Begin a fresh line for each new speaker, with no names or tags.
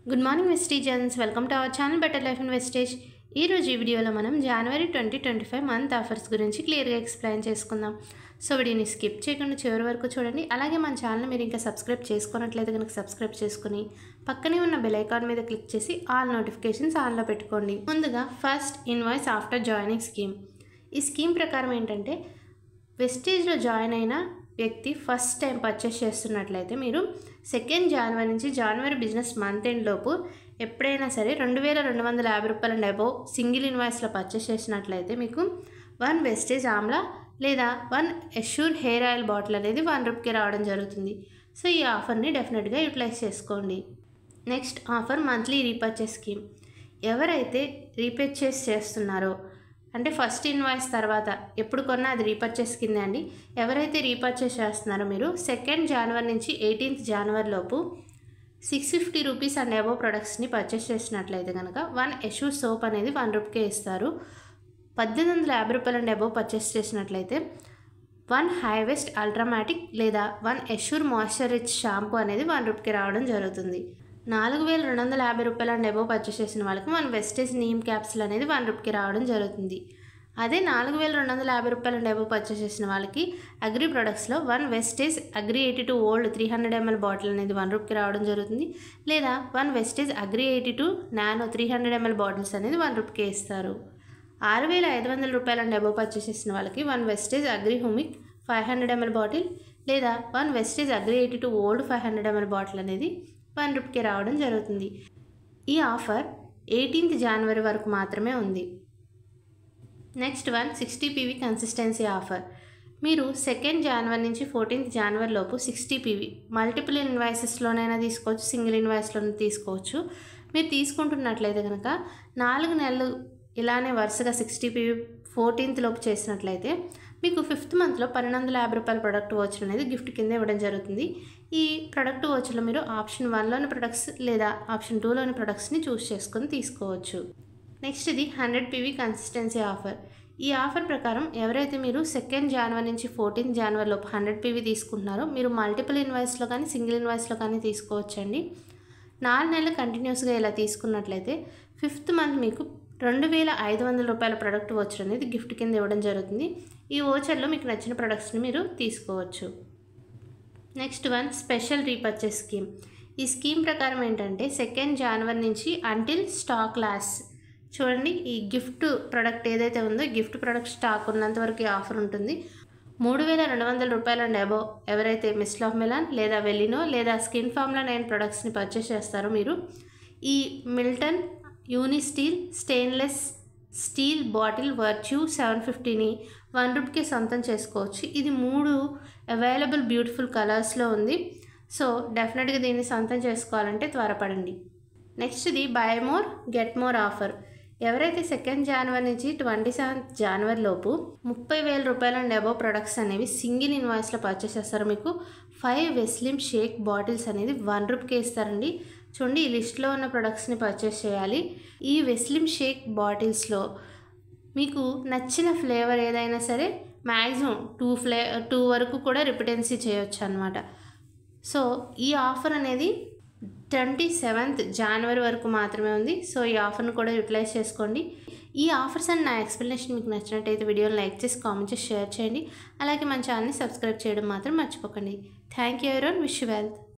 Good morning vestigians, welcome to our channel better life and Vestige. ఈరోజు ఈ వీడియోలో మనం జనవరి 2025 మంత్ ఆఫర్స్ గురించి క్లియర్గా ఎక్స్ప్లెయిన్ చేసుకుందాం. సో వీడియోని స్కిప్ చేయకుండా చివరి వరకు చూడండి. అలాగే మన ఛానల్ మీరు ఇంకా సబ్స్క్రైబ్ చేసుకున్నట్లయితే కనుక సబ్స్క్రైబ్ చేసుకుని పక్కనే ఉన్న బెల్ ఐకాన్ మీద క్లిక్ చేసి ఆల్ నోటిఫికేషన్స్ ఆన్లో పెట్టుకోండి. ముందుగా first invoice after joining scheme. ఈ స్కీమ్ ప్రకారం ఏంటంటే వెస్టేజ్లో జాయిన్ అయిన వ్యక్తి ఫస్ట్ టైం పర్చేస్ చేస్తున్నట్లయితే మీరు 2nd జనవరి నుంచి జనవరి బిజినెస్ మంత్ ఎండ్ లోపు ఎప్పుడైనా సరే 2250 రూపాయల అండ్ అబోవ్ సింగిల్ ఇన్వాయిస్లో పర్చేస్ చేసినట్లయితే మీకు 1 వెస్టేజ్ ఆమ్లా లేదా 1 ఎష్యూర్ హెయిర్ ఆయిల్ బాటిల్ అనేది 1 రూపీకి రావడం జరుగుతుంది. సో ఈ ఆఫర్ని డెఫినెట్గా యూటిలైజ్ చేసుకోండి. Next offer monthly repurchase scheme. ఎవరైతే రీపర్చేస్ చేస్తున్నారో అంటే ఫస్ట్ ఇన్వాయిస్ తర్వాత ఎప్పుడు కొన్నా అది రీపర్చేస్ కింద అండి. ఎవరైతే రీపర్చేస్ చేస్తున్నారో మీరు 2nd జనవరి నుంచి 18th జనవరి లోపు 650 రూపీస్ అండ్ అబోవ్ ప్రొడక్ట్స్ని పర్చేస్ చేసినట్లయితే కనుక 1 ఎష్యూర్ సోప్ అనేది 1 రూపీకే ఇస్తారు. 1850 రూపాయలు అండ్ అబోవ్ పర్చేస్ చేసినట్లయితే 1 హైవెస్ట్ అల్ట్రామాటిక్ లేదా 1 ఎష్యూర్ మాయిశ్చర్ రిచ్ షాంపూ అనేది 1 రూపీకి రావడం జరుగుతుంది. 4250 రూపాయలు అండ్ అబోవ్ పర్చేస్ చేసిన వాళ్ళకి 1 వెస్టేజ్ నీమ్ క్యాప్సిల్ అనేది 1 రూపీకి రావడం జరుగుతుంది. అదే 4250 రూపాయలు అండ్ అబోవ్ పర్చేస్ చేసిన వాళ్ళకి అగ్రి ప్రొడక్ట్స్లో 1 Vestige agri 82 old 300 ml bottle అనేది 1 రూపీకి రావడం జరుగుతుంది. లేదా 1 Vestige agri 82 nano 300 ml bottles అనేది 1 రూపీకే ఇస్తారు. 6500 రూపాయలు అండ్ అబోవ్ పర్చేస్ చేసిన వాళ్ళకి 1 Vestige agri humic 500 ml bottle లేదా 1 Vestige agri 82 old 500 ml bottle అనేది 1 రూపీకి రావడం జరుగుతుంది. ఈ ఆఫర్ 18th జనవరి వరకు మాత్రమే ఉంది. Next 60 PV consistency offer. మీరు 2nd జనవరి నుంచి 14th జనవరి లోపు 60 PV మల్టిపుల్ ఇన్వాయిసెస్లోనైనా తీసుకోవచ్చు, సింగిల్ ఇన్వాయిస్లోనే తీసుకోవచ్చు. మీరు తీసుకుంటున్నట్లయితే కనుక 4 నెలలు ఇలానే వరుసగా 60 PV 14th లోపు చేసినట్లయితే మీకు 5th మంత్లో 1250 రూపాయల ప్రొడక్ట్ వోచర్ అనేది గిఫ్ట్ కింద ఇవ్వడం జరుగుతుంది. ఈ ప్రొడక్ట్ వోచర్లో మీరు ఆప్షన్ 1లోని ప్రొడక్ట్స్ లేదా ఆప్షన్ 2లోని ప్రొడక్ట్స్ని చూస్ చేసుకొని తీసుకోవచ్చు. నెక్స్ట్ ఇది 100 PV కన్సిస్టెన్సీ ఆఫర్. ఈ ఆఫర్ ప్రకారం ఎవరైతే మీరు 2nd జనవరి నుంచి 14th జనవరి లోపు 100 PV తీసుకుంటున్నారో మీరు మల్టిపుల్ ఇన్వాయిస్లో కానీ సింగిల్ ఇన్వాయిస్లో కానీ తీసుకోవచ్చండి. 4 నెలలు కంటిన్యూస్గా ఇలా తీసుకున్నట్లయితే 5th మంత్ మీకు 2500 రూపాయల ప్రొడక్ట్ వోచర్ అనేది గిఫ్ట్ కింద ఇవ్వడం జరుగుతుంది. ఈ వోచర్లో మీకు నచ్చిన ప్రొడక్ట్స్ని మీరు తీసుకోవచ్చు. Next special repurchase scheme. ఈ స్కీమ్ ప్రకారం ఏంటంటే 2nd జనవరి నుంచి అంటిల్ స్టాక్ లాస్ చూడండి, ఈ గిఫ్ట్ ప్రొడక్ట్ ఏదైతే ఉందో గిఫ్ట్ ప్రొడక్ట్ స్టాక్ ఉన్నంత వరకు ఈ ఆఫర్ ఉంటుంది. 3200 రూపాయలు అండ్ అబోవ్ ఎవరైతే మిస్ట్ ఆఫ్ మెలాన్ లేదా వెలినో లేదా స్కిన్ ఫార్మ్లా 9 ప్రొడక్ట్స్ని పర్చేస్ చేస్తారో మీరు ఈ Milton Unisteel stainless steel bottle virtue 750ని 1 రూపీకి సొంతం చేసుకోవచ్చు. ఇది 3 అవైలబుల్ బ్యూటిఫుల్ కలర్స్లో ఉంది. సో డెఫినెట్గా దీన్ని సొంతం చేసుకోవాలంటే త్వరపడండి. నెక్స్ట్ ఇది by more get more offer. ఎవరైతే 2nd జనవరి నుంచి 27th జనవరి లోపు 30,000 రూపాయలు అండ్ అబోవ్ ప్రొడక్ట్స్ అనేవి సింగిల్ ఇన్వాయిస్లో పర్చేస్ చేస్తారు మీకు 5 వెస్లిమ్ షేక్ బాటిల్స్ అనేది 1 రూపీకి ఇస్తారండి. చూడండి, ఈ లిస్ట్లో ఉన్న ప్రొడక్ట్స్ని పర్చేస్ చేయాలి. ఈ వెస్లిమ్ షేక్ బాటిల్స్లో మీకు నచ్చిన ఫ్లేవర్ ఏదైనా సరే మ్యాక్సిమం 2 వరకు కూడా రిపిటెన్సీ చేయొచ్చు అనమాట. సో ఈ ఆఫర్ అనేది 27th జనవరి వరకు మాత్రమే ఉంది. సో ఈ ఆఫర్ను కూడా యూటిలైజ్ చేసుకోండి. ఈ ఆఫర్స్ అండ్ నా ఎక్స్ప్లెనేషన్ మీకు నచ్చినట్టయితే వీడియోని లైక్ చేసి కామెంట్ చేసి షేర్ చేయండి. అలాగే మన ఛానల్ని సబ్స్క్రైబ్ చేయడం మాత్రం మర్చిపోకండి. Thank you everyone, wish you wealth.